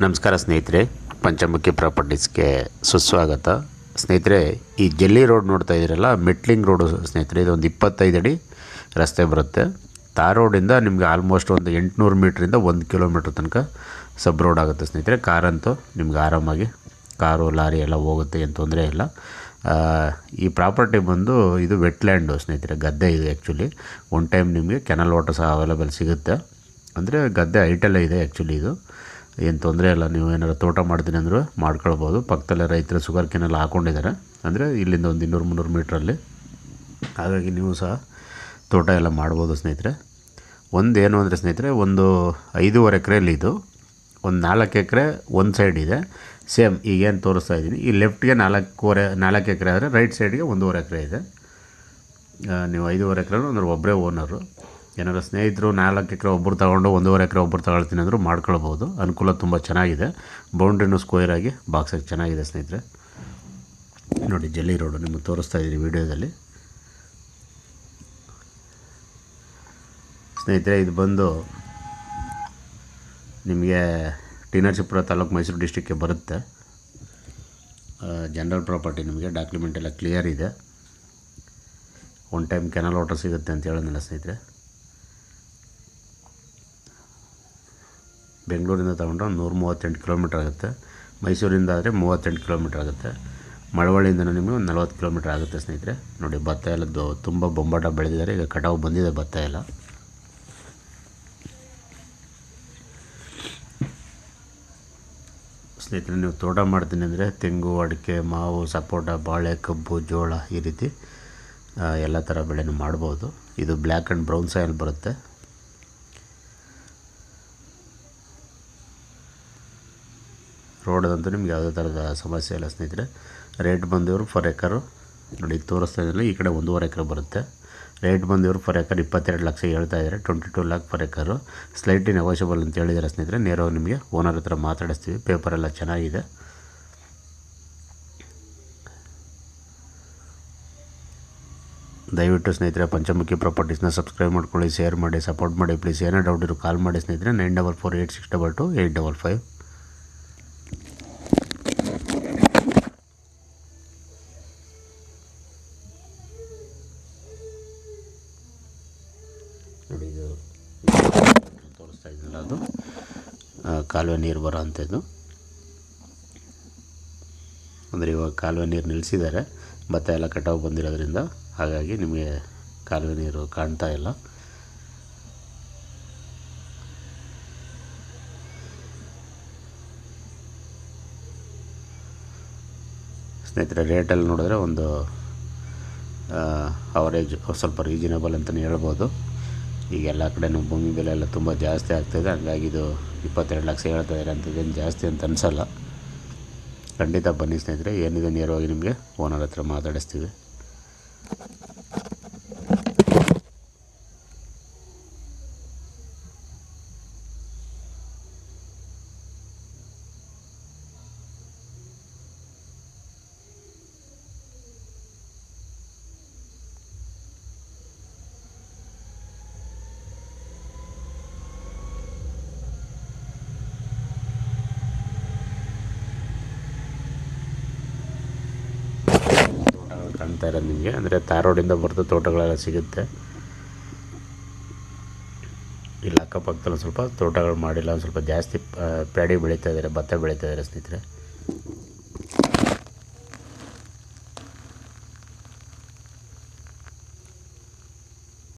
ನಮಸ್ಕಾರ ಸ್ನೇಹಿತರೆ, ಪಂಚಮುಖಿ ಪ್ರಾಪರ್ಟೀಸ್ಗೆ ಸುಸ್ವಾಗತ. ಸ್ನೇಹಿತರೆ, ಈ ಜಲ್ಲಿ ರೋಡ್ ನೋಡ್ತಾ ಇದ್ದೀರಲ್ಲ, ಮೆಟ್ಲಿಂಗ್ ರೋಡು ಸ್ನೇಹಿತರೆ. ಇದೊಂದು 25 ಅಡಿ ರಸ್ತೆ ಬರುತ್ತೆ. ತಾರ್ ರೋಡಿಂದ ನಿಮಗೆ ಆಲ್ಮೋಸ್ಟ್ ಒಂದು 800 ಮೀಟ್ರಿಂದ 1 ಕಿಲೋಮೀಟ್ರ್ ತನಕ ಸಬ್ ರೋಡ್ ಆಗುತ್ತೆ ಸ್ನೇಹಿತರೆ. ಕಾರಂತೂ ನಿಮ್ಗೆ ಆರಾಮಾಗಿ ಕಾರು ಲಾರಿ ಎಲ್ಲ ಹೋಗುತ್ತೆ, ಏನು ತೊಂದರೆ ಇಲ್ಲ. ಈ ಪ್ರಾಪರ್ಟಿ ಬಂದು ಇದು ವೆಟ್ಲ್ಯಾಂಡು ಸ್ನೇಹಿತರೆ, ಗದ್ದೆ ಇದು. ಆ್ಯಕ್ಚುಲಿ ಒನ್ ಟೈಮ್ ನಿಮಗೆ ಕೆನಲ್ ವಾಟರ್ ಸಹ ಅವೈಲೇಬಲ್ ಸಿಗುತ್ತೆ. ಅಂದರೆ ಗದ್ದೆ ಹೈಟೆಲ್ಲ ಇದೆ ಆ್ಯಕ್ಚುಲಿ. ಇದು ಏನು ತೊಂದರೆ ಇಲ್ಲ. ನೀವು ಏನಾರು ತೋಟ ಮಾಡ್ತೀನಿ ಅಂದರೂ ಮಾಡ್ಕೊಳ್ಬೋದು. ಪಕ್ಕದಲ್ಲೇ ರೈತರು ಶುಗರ್ ಕೇನೆಲ್ಲ ಹಾಕ್ಕೊಂಡಿದ್ದಾರೆ, ಅಂದರೆ ಇಲ್ಲಿಂದ ಒಂದು 200-300 ಮೀಟ್ರಲ್ಲಿ. ಹಾಗಾಗಿ ನೀವು ಸಹ ತೋಟ ಎಲ್ಲ ಮಾಡ್ಬೋದು ಸ್ನೇಹಿತರೆ. ಒಂದು ಏನು ಅಂದರೆ ಸ್ನೇಹಿತರೆ, ಒಂದು 5.5 ಎಕರೆಯಲ್ಲಿ ಇದು ಒಂದು 4 ಎಕರೆ ಒಂದು ಸೈಡ್ ಇದೆ. ಸೇಮ್ ಈಗೇನು ತೋರಿಸ್ತಾ ಇದ್ದೀನಿ, ಈ ಲೆಫ್ಟ್ಗೆ 4 ಎಕರೆ ಆದರೆ ರೈಟ್ ಸೈಡ್ಗೆ 1.5 ಎಕರೆ ಇದೆ. ನೀವು 5.5 ಎಕರೆ ಅಂದ್ರೆ ಒಬ್ಬರೇ ಓನರು. ಏನಾರು ಸ್ನೇಹಿತರು 4 ಎಕರೆ ಒಬ್ಬರು ತಗೊಂಡು 1.5 ಎಕರೆ ಒಬ್ಬರು ತಗೊಳ್ತೀನಿ ಅಂದರೂ ಮಾಡ್ಕೊಳ್ಬೋದು. ಅನುಕೂಲ ತುಂಬ ಚೆನ್ನಾಗಿದೆ. ಬೌಂಡ್ರಿನೂ ಸ್ಕ್ವೇರ್ ಆಗಿ ಬಾಕ್ಸಾಗಿ ಚೆನ್ನಾಗಿದೆ ಸ್ನೇಹಿತರೆ. ನೋಡಿ, ಜಲ್ಲಿ ರೋಡು ನಿಮಗೆ ತೋರಿಸ್ತಾ ಇದ್ದೀನಿ ವಿಡಿಯೋದಲ್ಲಿ. ಸ್ನೇಹಿತರೆ, ಇದು ಬಂದು ನಿಮಗೆ ಟಿ ನರಸೀಪುರ ತಾಲೂಕು, ಮೈಸೂರು ಡಿಸ್ಟಿಕ್ಗೆ ಬರುತ್ತೆ. General property. ನಿಮಗೆ ಡಾಕ್ಯುಮೆಂಟ್ ಎಲ್ಲ ಕ್ಲಿಯರ್ ಇದೆ. ಒನ್ ಟೈಮ್ ಕೆನಲ್ ವಾಟರ್ ಸಿಗುತ್ತೆ ಅಂತ ಹೇಳಿದ್ನಲ್ಲ ಸ್ನೇಹಿತರೆ. ಬೆಂಗಳೂರಿಂದ ತಗೊಂಡ್ರೆ 138 ಕಿಲೋಮೀಟ್ರ್ ಆಗುತ್ತೆ. ಮೈಸೂರಿಂದ ಆದರೆ 38 ಕಿಲೋಮೀಟ್ರ್ ಆಗುತ್ತೆ. ಮಳವಳ್ಳಿಯಿಂದ ನಿಮಗೆ ಒಂದು 40 ಕಿಲೋಮೀಟ್ರ್ ಆಗುತ್ತೆ ಸ್ನೇಹಿತರೆ. ನೋಡಿ, ಭತ್ತ ಎಲ್ಲ ತುಂಬ ಬೊಂಬಾಟ ಬೆಳೆದಿದ್ದಾರೆ. ಈಗ ಕಟಾವು ಬಂದಿದೆ ಭತ್ತ ಎಲ್ಲ. ಸ್ನೇಹಿತರೆ, ನೀವು ತೋಟ ಮಾಡ್ತೀನಿ ಅಂದರೆ ತೆಂಗು, ಅಡಿಕೆ, ಮಾವು, ಸಪೋಟ, ಬಾಳೆ, ಕಬ್ಬು, ಜೋಳ ಈ ರೀತಿ ಎಲ್ಲ ಥರ ಬೆಳೆನೂ ಮಾಡ್ಬೋದು. ಇದು ಬ್ಲ್ಯಾಕ್ ಆ್ಯಂಡ್ ಬ್ರೌನ್ ಸಾಯಿಲ್ ಬರುತ್ತೆ. ರೋಡದಂತೂ ನಿಮ್ಗೆ ಯಾವುದೇ ಥರದ ಸಮಸ್ಯೆ ಇಲ್ಲ ಸ್ನೇಹಿತರೆ. ರೇಟ್ ಬಂದಿವರು ಫರ್ ಎಕರು ನೋಡಿ ತೋರಿಸ್ತಾ ಇದ್ರಲ್ಲಿ, ಈ ಕಡೆ 1.5 ಎಕರೆ ಬರುತ್ತೆ. ರೇಟ್ ಬಂದಿವರು ಫರ್ ಎಕರ್ 22 ಲಕ್ಷ ಹೇಳ್ತಾ ಇದ್ದಾರೆ. 22 lakh per acre. Slightly negotiable ಅಂತ ಹೇಳಿದ್ದಾರೆ ಸ್ನೇಹಿತರೆ. ನೇರವಾಗಿ ನಿಮಗೆ ಓನರ್ ಹತ್ರ ಮಾತಾಡಿಸ್ತೀವಿ. ಪೇಪರೆಲ್ಲ ಚೆನ್ನಾಗಿದೆ. ದಯವಿಟ್ಟು ಸ್ನೇಹಿತರೆ ಪಂಚಮುಖಿ ಪ್ರಾಪರ್ಟೀಸ್ನ ಸಬ್ಸ್ಕ್ರೈಬ್ ಮಾಡ್ಕೊಳ್ಳಿ, ಶೇರ್ ಮಾಡಿ, ಸಪೋರ್ಟ್ ಮಾಡಿ ಪ್ಲೀಸ್. ಏನೇ ಡೌಟ್ ಇರೋ ಕಾಲ್ ಮಾಡಿ ಸ್ನೇಹಿತರೆ. 9448622855. ನೋಡಿ, ಇದು ತೋರಿಸ್ತಾ ಇದ್ದಿಲ್ಲ, ಅದು ಕಾಲುವೆ ನೀರು ಬರೋ ಅಂಥದ್ದು. ಅಂದರೆ ಇವಾಗ ಕಾಲುವೆ ನೀರು ನಿಲ್ಲಿಸಿದ್ದಾರೆ, ಭತ್ತ ಎಲ್ಲ ಕಟಾವು ಬಂದಿರೋದ್ರಿಂದ. ಹಾಗಾಗಿ ನಿಮಗೆ ಕಾಲುವೆ ನೀರು ಕಾಣ್ತಾ ಇಲ್ಲ. ಸ್ನೇಹಿತರೆ, ರೇಟಲ್ಲಿ ನೋಡಿದ್ರೆ ಒಂದು ಅವರೇಜ್ ಸ್ವಲ್ಪ ರೀಸನೇಬಲ್ ಅಂತಲೇ ಹೇಳ್ಬೋದು. ಈಗ ಎಲ್ಲ ಕಡೆನೂ ಭೂಮಿ ಬೆಲೆ ಎಲ್ಲ ತುಂಬ ಜಾಸ್ತಿ ಆಗ್ತಾಯಿದೆ. ಹಂಗಾಗಿ ಇದು 22 ಲಕ್ಷ ಹೇಳ್ತಾ ಇದ್ದಾರೆ. ಅಂಥದ್ದೇನು ಜಾಸ್ತಿ ಅಂತ ಅನಿಸಲ್ಲ. ಖಂಡಿತ ಬನ್ನಿ ಸ್ನೇಹಿತರೆ. ಏನಿದೆ ನೇರವಾಗಿ ನಿಮಗೆ ಓನರ್ ಹತ್ರ ಮಾತಾಡಿಸ್ತೀವಿ. ಕಾಣ್ತಾ ಇರೋದು ನಿಮಗೆ, ಅಂದರೆ ತಾರ್ ರೋಡಿಂದ ಬರೆದು ತೋಟಗಳೆಲ್ಲ ಸಿಗುತ್ತೆ. ಇಲ್ಲಿ ಅಕ್ಕಪಕ್ಕದಲ್ಲಿ ಸ್ವಲ್ಪ ತೋಟಗಳು ಮಾಡಿಲ್ಲ, ಒಂದು ಸ್ವಲ್ಪ ಜಾಸ್ತಿ ಪ್ಯಾಡಿ ಬೆಳೀತಾ ಇದ್ದಾರೆ, ಭತ್ತ ಬೆಳೀತಾ ಇದ್ದಾರೆ ಸ್ನೇಹಿತರೆ.